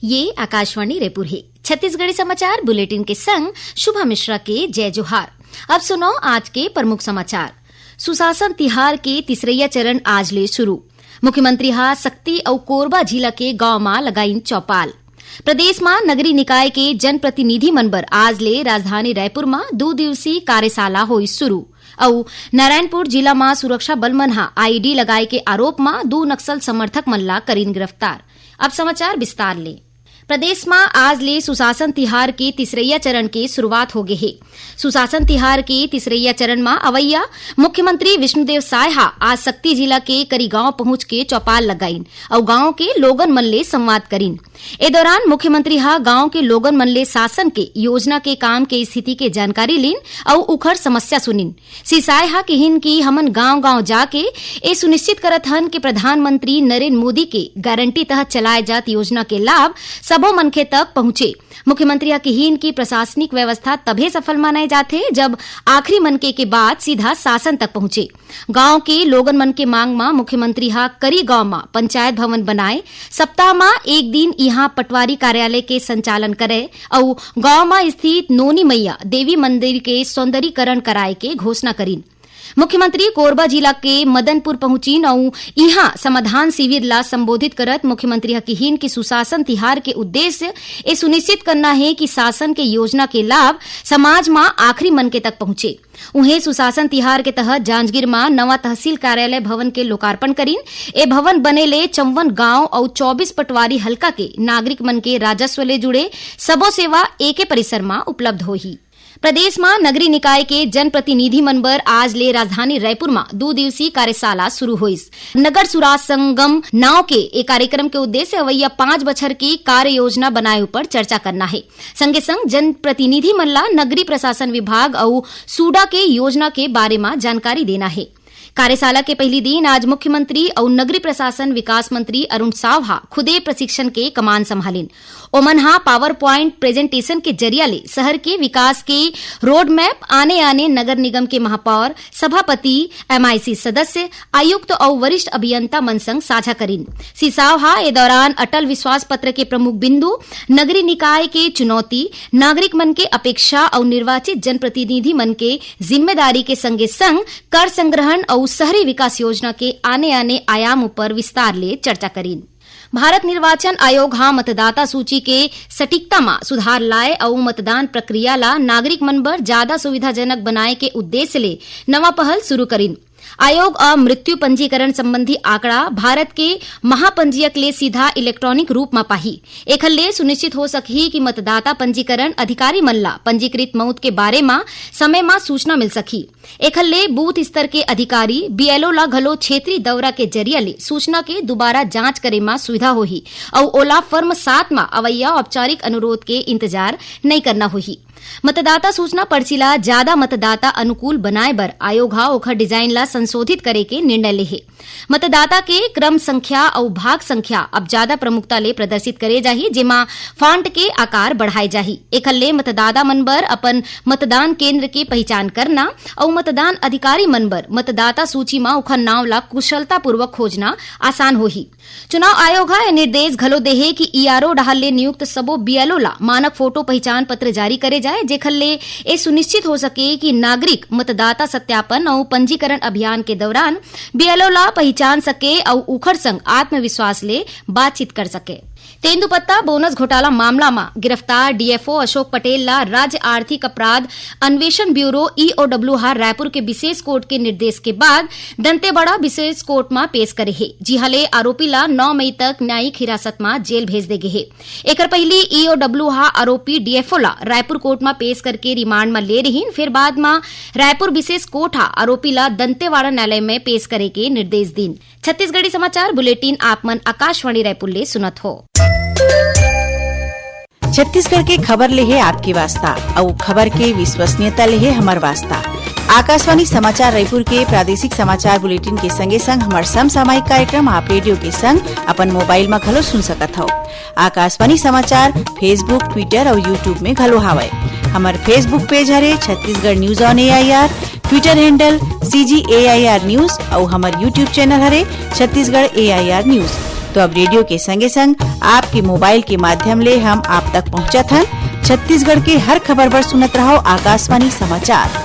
ये आकाशवाणी रायपुर है। छत्तीसगढ़ी समाचार बुलेटिन के संग शुभा मिश्रा के जय जोहार। अब सुनो आज के प्रमुख समाचार। सुशासन तिहार के तीसरैया चरण आज ले शुरू। मुख्यमंत्री हा सक्ति और कोरबा जिला के गांव में लगाइन चौपाल। प्रदेश में नगरीय निकाय के जनप्रतिनिधि मन बर आज ले राजधानी रायपुर में 2 दिवसीय कार्यशाला होई शुरू। और नारायणपुर जिला में सुरक्षा बल मन हा आईडी लगाए के आरोप में 2 नक्सल समर्थक मन ला करीन गिरफ्तार। अब समाचार विस्तार ले। प्रदेश में आज ले सुशासन तिहार के तीसरैया चरण की शुरुआत हो गई है। सुशासन तिहार के तीसरैया चरण में अवैया मुख्यमंत्री विष्णुदेव साय हा आज सक्ति जिला के करी गांव पहुंच के चौपाल लगाइन और गांव के लोगन मन ले संवाद करीन। ए दौरान मुख्यमंत्री हा गांव के लोगन मन ले शासन के योजना के काम के स्थिति के जानकारी लीन और उखड़ समस्या सुनिन। श्री साय हा कहिन की हमन गांव-गांव जाके ए सुनिश्चित करत हन कि प्रधानमंत्री नरेंद्र मोदी के गारंटी तहत चलाए जात योजना के लाभ सबो मनखे तक पहुंचे। मुख्यमंत्री हा कहिन की प्रशासनिक व्यवस्था तभे सफल माने जाथे जब आखिरी मनके के बाद सीधा शासन तक पहुंचे। गांव के लोगन मन के मांग में मुख्यमंत्री हा करी गांव में पंचायत भवन बनाए, सप्ताह में एक दिन यहाँ पटवारी कार्यालय के संचालन करे और गांव में स्थित नोनी मैया देवी मंदिर के सौंदर्यीकरण कराए के घोषणा करीन। मुख्यमंत्री कोरबा जिला के मदनपुर पहुंचीन और यहाँ समाधान शिविर ला संबोधित करत मुख्यमंत्री कहिन कि सुशासन तिहार के उद्देश्य ये सुनिश्चित करना है कि शासन के योजना के लाभ समाज में आखिरी मनके तक पहुंचे। उन्हें सुशासन तिहार के तहत जांजगीर में नवा तहसील कार्यालय भवन के लोकार्पण करीन। ए भवन बने ले 54 गांव और 24 पटवारी हल्का के नागरिक मन के राजस्व ले जुड़े सबो सेवा एके परिसर में उपलब्ध होही। प्रदेश में नगरीय निकाय के जनप्रतिनिधि मन बर आज ले राजधानी रायपुर में 2 दिवसीय कार्यशाला शुरू हुईस। नगर सुराज संगम नाव के एक कार्यक्रम के उद्देश्य अवैया 5 बछर की कार्य योजना बनाए ऊपर चर्चा करना है। संगे संग जनप्रतिनिधि मन ला नगरीय प्रशासन विभाग और सूडा के योजना के बारे में जानकारी देना है। कार्यशाला के पहली दिन आज मुख्यमंत्री और नगरीय प्रशासन विकास मंत्री अरुण साव हा खुदे प्रशिक्षण के कमान संभालिन। ओमन हा पावर प्वाइंट प्रेजेंटेशन के जरिया ले शहर के विकास के रोड मैप आने नगर निगम के महापौर, सभापति, MIC सदस्य, आयुक्त और वरिष्ठ अभियंता मन संग साझा करीन। श्री साव हा ए दौरान अटल विश्वास पत्र के प्रमुख बिंदु, नगरीय निकाय के चुनौती, नागरिक मन के अपेक्षा और निर्वाचित जनप्रतिनिधि मन के जिम्मेदारी के संगे संग कर संग्रहण और शहरी विकास योजना के आने आयाम पर विस्तार ले चर्चा करीन। भारत निर्वाचन आयोग हा मतदाता सूची के सटीकता में सुधार लाए और मतदान प्रक्रिया ला नागरिक मन बर ज्यादा सुविधाजनक बनाए के उद्देश्य ले नवा पहल शुरू करीन। आयोग मृत्यु पंजीकरण संबंधी आंकड़ा भारत के महापंजीयक ले सीधा इलेक्ट्रॉनिक रूप में पाही। एखर ले सुनिश्चित हो सकही कि मतदाता पंजीकरण अधिकारी मन ला पंजीकृत मौत के बारे में समय में सूचना मिल सकी। एखर ले बूथ स्तर के अधिकारी BLO ला घलो क्षेत्रीय दौरा के जरिया ले सूचना के दोबारा जांच करे में सुविधा होही और ओला फर्म 7 में अवैया औपचारिक अनुरोध के इंतजार नहीं करना होही। मतदाता सूचना पर्ची ला ज्यादा मतदाता अनुकूल बनाए बर आयोग हा ओखर डिजाइन ला संशोधित करे के निर्णय ले है। मतदाता के क्रम संख्या और भाग संख्या अब ज्यादा प्रमुखता ले प्रदर्शित करे जाही, जेमा फॉन्ट के आकार बढ़ाए जाही। एखर ले मतदाता मन बर अपन मतदान केंद्र के पहचान करना और मतदान अधिकारी मन बर मतदाता सूची में ओखर नाव ला कुशलता पूर्वक खोजना आसान होही। चुनाव आयोग हा निर्देश घलो देहे कि ERO डाहर ले नियुक्त सबो BLO ला मानक फोटो पहचान पत्र जारी करे जाए, जेखर ले ए सुनिश्चित हो सके कि नागरिक मतदाता सत्यापन और पंजीकरण अभियान के दौरान BLO ला पहचान सके और उखड़ संग आत्मविश्वास ले बातचीत कर सके। तेंदुपत्ता बोनस घोटाला मामला में गिरफ्तार DFO अशोक पटेल ला राज्य आर्थिक अपराध अन्वेषण ब्यूरो EOW हा रायपुर के विशेष कोर्ट के निर्देश के बाद दंतेवाड़ा विशेष कोर्ट में पेश करे है। जिहाले आरोपी ला 9 मई तक न्यायिक हिरासत में जेल भेज देगे है। एकर पहली EOW हा आरोपी DFO ला रायपुर कोर्ट में पेश करके रिमांड में ले रही, फिर बाद में रायपुर विशेष कोर्ट हा आरोपी ला दंतेवाड़ा न्यायालय में पेश करे के निर्देश दिन। छत्तीसगढ़ी समाचार बुलेटिन आप मन आकाशवाणी रायपुर ले सुनत हो। छत्तीसगढ़ के खबर ले है आपकी वास्ता और खबर के विश्वसनीयता ले है हमार वास्ता। आकाशवाणी समाचार रायपुर के प्रादेशिक समाचार बुलेटिन के संगे संग हमार समसामयिक कार्यक्रम आप रेडियो के संग अपन मोबाइल में घलो सुन सकत हो। आकाशवाणी समाचार फेसबुक, ट्विटर और यूट्यूब में घलो हावय। हमार Facebook page Hare Chhattisgarh news on AIR, Twitter handle CGAIR news और हमार यूट्यूब चैनल हरे छत्तीसगढ़ AIR न्यूज। तो अब रेडियो के संगे संग आपके मोबाइल के माध्यम ले हम आप तक पहुँचत हन। छत्तीसगढ़ के हर खबर पर सुनत रहो आकाशवाणी समाचार।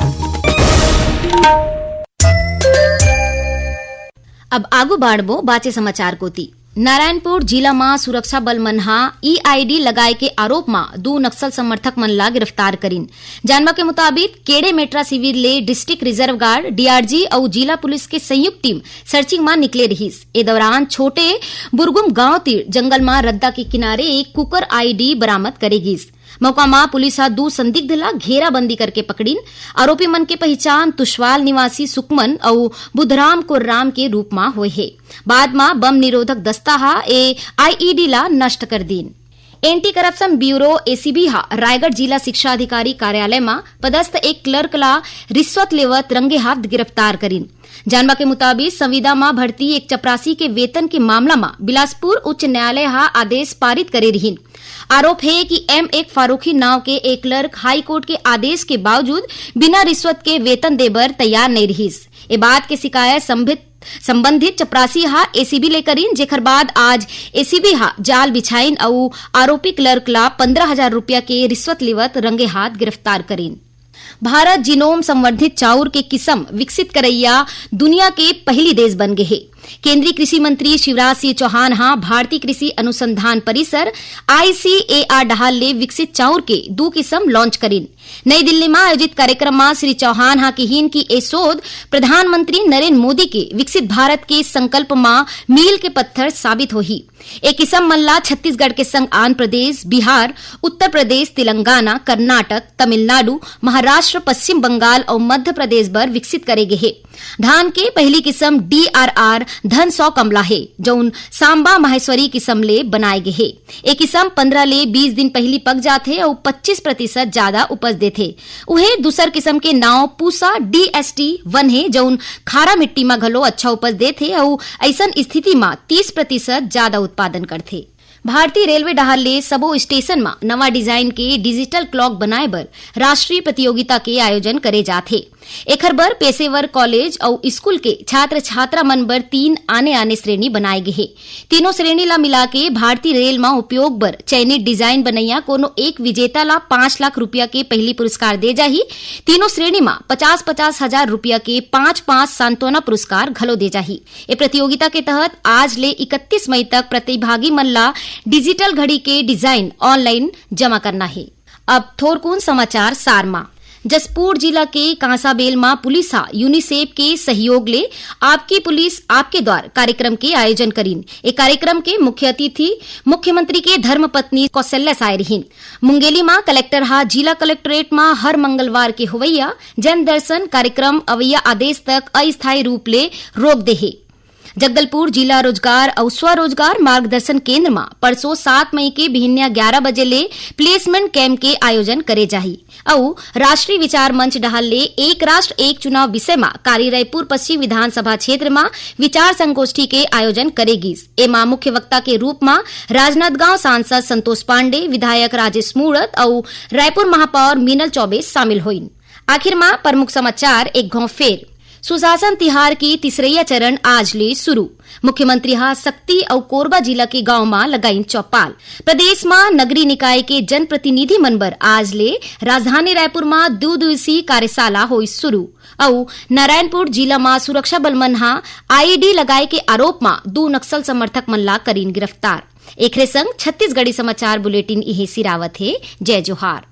अब आगू बाढ़बो बाचे समाचार कोती। नारायणपुर जिला में सुरक्षा बल मन हा ईआईडी लगाए के आरोप में 2 नक्सल समर्थक मन ला गिरफ्तार करीन। जानवा के मुताबिक केड़े मेट्रा शिविर ले डिस्ट्रिक्ट रिजर्व गार्ड, डीआरजी और जिला पुलिस के संयुक्त टीम सर्चिंग में निकले रहीस। ए दौरान छोटे बुरगुम गांव तीर जंगल में रद्दा के किनारे एक कुकर आईडी बरामद करेगीस। मौका में पुलिस 2 संदिग्ध ला घेराबंदी करके पकड़ीन। आरोपी मन के पहचान तुषवाल निवासी सुकमन और बुधराम कुर्राम के रूप में हुए है। बाद में बम निरोधक दस्ता ए आईईडी ला नष्ट कर दीन। Anti corruption bureau ACB Raigarh जिला शिक्षा अधिकारी कार्यालय में पदस्थ एक क्लर्क ला रिश्वत लेवत रंगे हाथ गिरफ्तार करीन। जानवा के मुताबिक संविदा में भर्ती एक चपरासी के वेतन के मामला में बिलासपुर उच्च न्यायालय आदेश पारित करे रहीन। आरोप है कि M1 फारूकी नाव के एक क्लर्क हाई कोर्ट के आदेश के बावजूद बिना रिश्वत के वेतन देबर तैयार नहीं रहीस। ए बात के शिकायत संबंधित चपरासी एसीबी ले करीन, जेकर बाद आज एसीबी जाल बिछाइन और आरोपी क्लर्क ला 15,000 रुपया के रिश्वत लेवत रंगे हाथ गिरफ्तार करीन। भारत जीनोम संवर्धित चाउर के किस्म विकसित करैया दुनिया के पहली देश बन गए है। केंद्रीय कृषि मंत्री शिवराज सिंह चौहान भारतीय कृषि अनुसंधान परिसर ICAR डहाल ले विकसित चाउर के 2 किस्म लॉन्च करीन। नई दिल्ली में आयोजित कार्यक्रम में श्री चौहान कहीन की ए शोध प्रधानमंत्री नरेंद्र मोदी के विकसित भारत के संकल्प में मील के पत्थर साबित होही। एक किस्म मल्ला छत्तीसगढ़ के संग आंध्र प्रदेश, बिहार, उत्तर प्रदेश, तेलंगाना, कर्नाटक, तमिलनाडु, महाराष्ट्र, पश्चिम बंगाल और मध्य प्रदेश बर विकसित करे गए है। धान के पहली किस्म DRR धन 100 कमला है, जौन सांबा माहेश्वरी किस्म ले बनाए गए है। एक किस्म 15 ले 20 दिन पहली पक जाथे और 25% ज्यादा उपज देथे। उहे दूसर किस्म के नाव पूसा DST1 है, जौन खारा मिट्टी में घलो अच्छा उपज देथे और ऐसन स्थिति में 30% ज्यादा उत्पादन करथे। भारतीय रेलवे डहाल ले सबो स्टेशन में नवा डिजाइन के डिजिटल क्लॉक बनाए बर राष्ट्रीय प्रतियोगिता के आयोजन करे जाथे। एखर बर पेशेवर कॉलेज और स्कूल के छात्र छात्रा मन बर 3 आने श्रेणी बनाए गए है। तीनों श्रेणी ला मिला के भारतीय रेल में उपयोग बर चयनित डिजाइन बनैया कोनो एक विजेता ला 5 लाख रुपया के पहली पुरस्कार दे जाही। तीनों श्रेणी में 50-50 हजार रुपया के 5-5 सांत्वना पुरस्कार घलो दे जाही। ए प्रतियोगिता के तहत आज ले 31 मई तक प्रतिभागी मन ला डिजिटल घड़ी के डिजाइन ऑनलाइन जमा करना है। अब थोरकुन समाचार सारमा। जसपुर जिला के कांसाबेल में पुलिस यूनिसेफ के सहयोग ले आपकी पुलिस आपके द्वार कार्यक्रम के आयोजन करीन। एक कार्यक्रम के मुख्य अतिथि मुख्यमंत्री के धर्मपत्नी कौशल्या साय रहीन। मुंगेली में कलेक्टर जिला कलेक्ट्रेट में हर मंगलवार के होवैया जन दर्शन कार्यक्रम अवैया आदेश तक अस्थायी रूप ले रोक दे है। जगदलपुर जिला रोजगार और स्वरोजगार मार्गदर्शन केंद्र में परसों 7 मई के भिन्या 11 बजे ले प्लेसमेंट कैंप के आयोजन करे जाही और राष्ट्रीय विचार मंच डहाल ले एक राष्ट्र एक चुनाव विषय में कारी रायपुर पश्चिम विधानसभा क्षेत्र में विचार संगोष्ठी के आयोजन करेगी। एमा मुख्य वक्ता के रूप में राजनांदगांव सांसद संतोष पांडे, विधायक राजेश मूणत और रायपुर महापौर मीनल चौबे शामिल हुईन। आखिर में प्रमुख समाचार एक घाव फेर। सुशासन तिहार की तीसरैया चरण आज ले शुरू। मुख्यमंत्री सक्ती और कोरबा जिला के गांव में लगाइन चौपाल। प्रदेश में नगरीय निकाय के जनप्रतिनिधि मनबर आज ले राजधानी रायपुर में 2 दिवसीय कार्यशाला हुई शुरू और नारायणपुर जिला में सुरक्षा बल मन आईईडी लगाए के आरोप में 2 नक्सल समर्थक मन ला करीन गिरफ्तार। एकरे संग छत्तीसगढ़ी समाचार बुलेटिन इहे सिरावत है। जय जोहार।